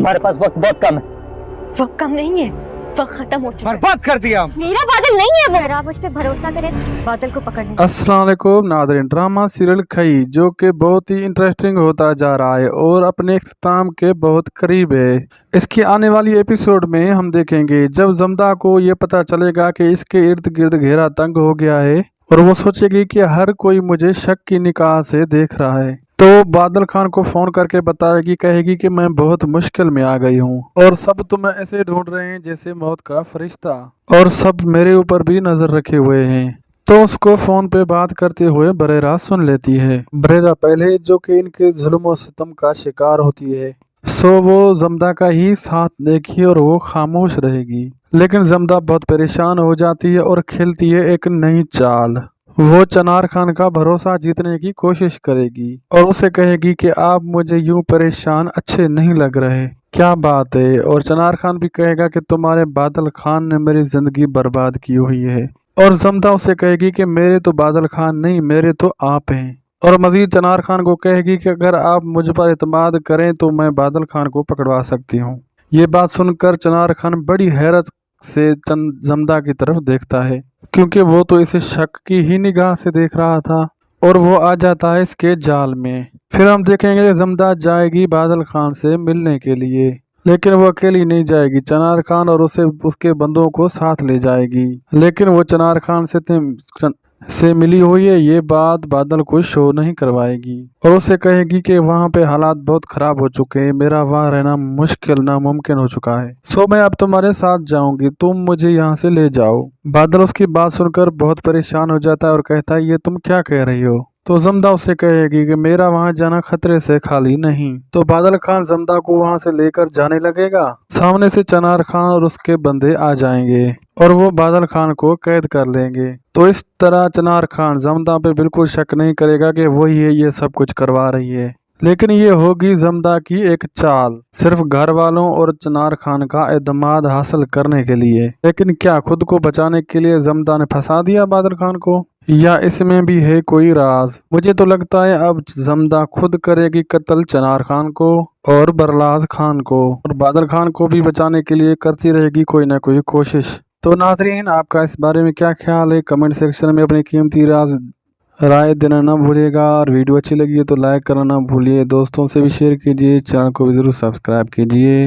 हमारे पास वक्त बहुत कम है। वक्त कम नहीं है, वक्त खत्म हो चुका है। बर्बाद कर दिया। मेरा बादल नहीं है वो। अगर आप मुझ पे भरोसा करें बादल को पकड़ने। अस्सलाम वालेकुम नादरीन, ड्रामा सीरियल खई जो कि बहुत ही इंटरेस्टिंग होता जा रहा है और अपने इख्तिताम के बहुत करीब है। इसकी आने वाली एपिसोड में हम देखेंगे जब जमदा को ये पता चलेगा कि इसके इर्द गिर्द घेरा तंग हो गया है और वो सोचेगी कि हर कोई मुझे शक की निगाह से देख रहा है, तो बादल खान को फोन करके बताएगी, कहेगी कि मैं बहुत मुश्किल में आ गई हूँ और सब तुम्हें ऐसे ढूंढ रहे हैं जैसे मौत का फरिश्ता, और सब मेरे ऊपर भी नजर रखे हुए हैं। तो उसको फोन पे बात करते हुए बरेरा सुन लेती है। बरेरा पहले जो कि इनके जुल्म और सितम का शिकार होती है, सो वो जमदा का ही साथ देगी और वो खामोश रहेगी। लेकिन जमदा बहुत परेशान हो जाती है और खेलती है एक नई चाल। वो चनार खान का भरोसा जीतने की कोशिश करेगी और उसे कहेगी कि आप मुझे यूं परेशान अच्छे नहीं लग रहे, क्या बात है। और चनार खान भी कहेगा कि तुम्हारे बादल खान ने मेरी जिंदगी बर्बाद की हुई है। और जमदा उसे कहेगी कि मेरे तो बादल खान नहीं, मेरे तो आप हैं। और मजीद चनार खान को कहेगी कि अगर आप मुझ पर इत्मीनान करें तो मैं बादल खान को पकड़वा सकती हूँ। ये बात सुनकर चनार खान बड़ी हैरत से जमदा की तरफ देखता है, क्योंकि वो तो इसे शक की ही निगाह से देख रहा था, और वो आ जाता है इसके जाल में। फिर हम देखेंगे जमदा जाएगी बादल खान से मिलने के लिए, लेकिन वो अकेली नहीं जाएगी, चनार खान और उसके बंदों को साथ ले जाएगी। लेकिन वो चनार खान से मिली हुई है ये बात बादल को शो नहीं करवाएगी और उसे कहेगी कि वहाँ पे हालात बहुत खराब हो चुके हैं, मेरा वहाँ रहना मुश्किल नामुमकिन हो चुका है, सो मैं अब तुम्हारे साथ जाऊंगी, तुम मुझे यहाँ से ले जाओ। बादल उसकी बात सुनकर बहुत परेशान हो जाता है और कहता है ये तुम क्या कह रही हो। तो जमदा उससे कहेगी कि मेरा वहाँ जाना खतरे से खाली नहीं। तो बादल खान जमदा को वहाँ से लेकर जाने लगेगा। सामने से चनार खान और उसके बंदे आ जाएंगे और वो बादल खान को कैद कर लेंगे। तो इस तरह चनार खान जमदा पे बिल्कुल शक नहीं करेगा कि वही है ये सब कुछ करवा रही है। लेकिन ये होगी जमदा की एक चाल, सिर्फ घर वालों और चनार खान का एतमाद हासिल करने के लिए। लेकिन क्या खुद को बचाने के लिए जमदा ने फंसा दिया बादल खान को, या इसमें भी है कोई राज? मुझे तो लगता है अब जमदा खुद करेगी कत्ल चनार खान को और बरलाज खान को, और बादल खान को भी बचाने के लिए करती रहेगी कोई ना कोई कोशिश। तो नाज़रीन, आपका इस बारे में क्या ख्याल है? कमेंट सेक्शन में अपनी कीमती राय देना ना भूलिएगा, और वीडियो अच्छी लगी है तो लाइक करना ना भूलिए, दोस्तों से भी शेयर कीजिए, चैनल को भी ज़रूर सब्सक्राइब कीजिए।